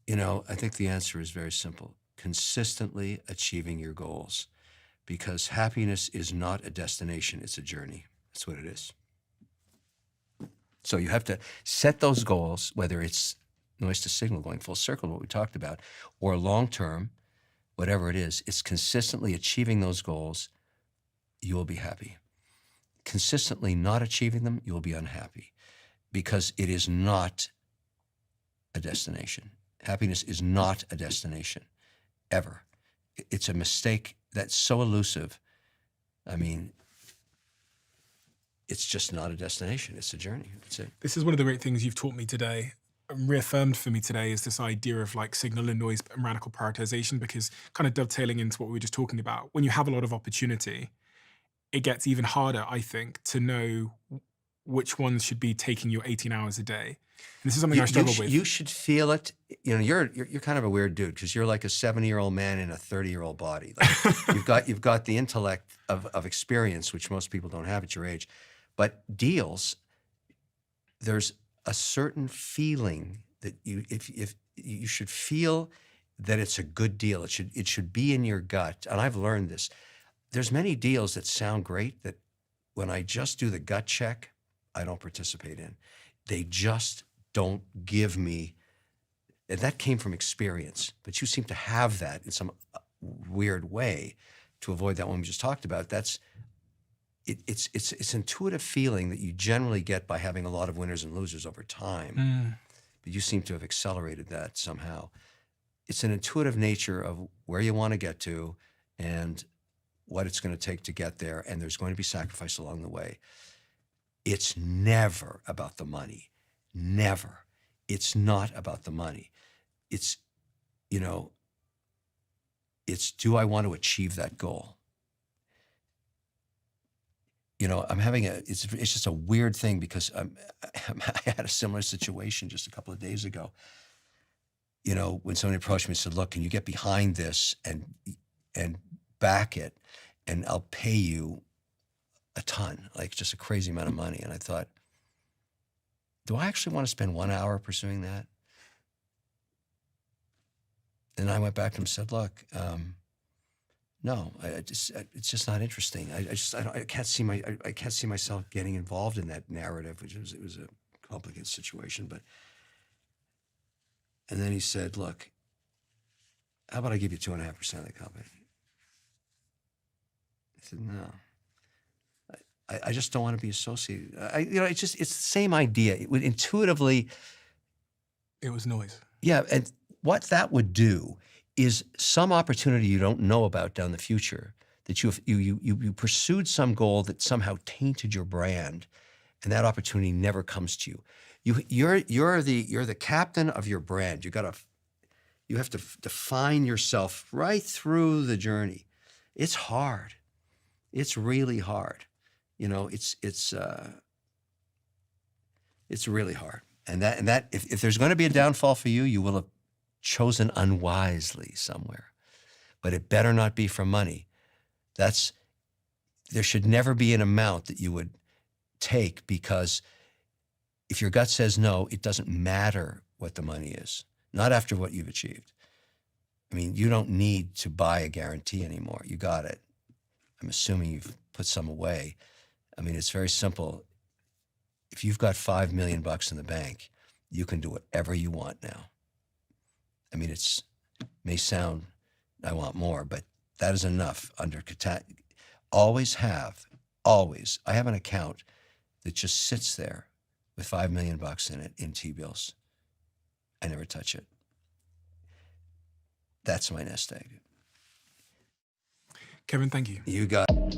I think the answer is very simple. Consistently achieving your goals, because happiness is not a destination, it's a journey. That's what it is. So you have to set those goals, whether it's noise to signal, going full circle to what we talked about, or long-term, whatever it is, it's consistently achieving those goals, you will be happy. Consistently not achieving them, you will be unhappy, because it is not a destination. Happiness is not a destination, ever. It's a mistake that's so elusive. I mean, it's just not a destination. It's a journey. That's it. This is one of the great things you've taught me today, and reaffirmed for me today, is this idea of like signal and noise and radical prioritization, because kind of dovetailing into what we were just talking about, when you have a lot of opportunity, it gets even harder, I think, to know which ones should be taking you 18 hours a day. And this is something I struggle with. You should feel it. You're kind of a weird dude, because you're like a 70-year-old man in a 30-year-old body. Like you've got the intellect of experience, which most people don't have at your age. But deals, there's a certain feeling that if you should feel that it's a good deal. It should be in your gut. And I've learned this. There's many deals that sound great that when I just do the gut check, I don't participate in. They just don't give me, and that came from experience, but you seem to have that in some weird way to avoid that one we just talked about. It's intuitive feeling that you generally get by having a lot of winners and losers over time. But you seem to have accelerated that somehow. It's an intuitive nature of where you want to get to and what it's going to take to get there, and there's going to be sacrifice along the way. It's never about the money. Never. It's not about the money. It's do I want to achieve that goal? I'm having it's just a weird thing, because I had a similar situation just a couple of days ago. When somebody approached me and said, look, can you get behind this and back it, and I'll pay you a ton, like just a crazy amount of money. And I thought, do I actually want to spend 1 hour pursuing that? And I went back to him and said, look, no, it's just not interesting. I can't see myself getting involved in that narrative, which it was a complicated situation. And then he said, look, how about I give you 2.5% of the company? I said, no. I just don't want to be associated. It's the same idea. It would intuitively. It was noise. Yeah, and what that would do is some opportunity you don't know about down the future, that you pursued some goal that somehow tainted your brand, and that opportunity never comes to you. You're the captain of your brand. You have to define yourself right through the journey. It's hard. It's really hard. It's really hard. And that if there's going to be a downfall for you, you will have chosen unwisely somewhere. But it better not be for money. There should never be an amount that you would take, because if your gut says no, it doesn't matter what the money is. Not after what you've achieved. I mean, you don't need to buy a guarantee anymore. You got it. I'm assuming you've put some away. I mean, it's very simple. If you've got $5 million in the bank, you can do whatever you want now. I mean, may sound, I want more, but that is enough under always. I have an account that just sits there with $5 million in it in T-bills. I never touch it. That's my nest egg. Kevin, thank you. You got it.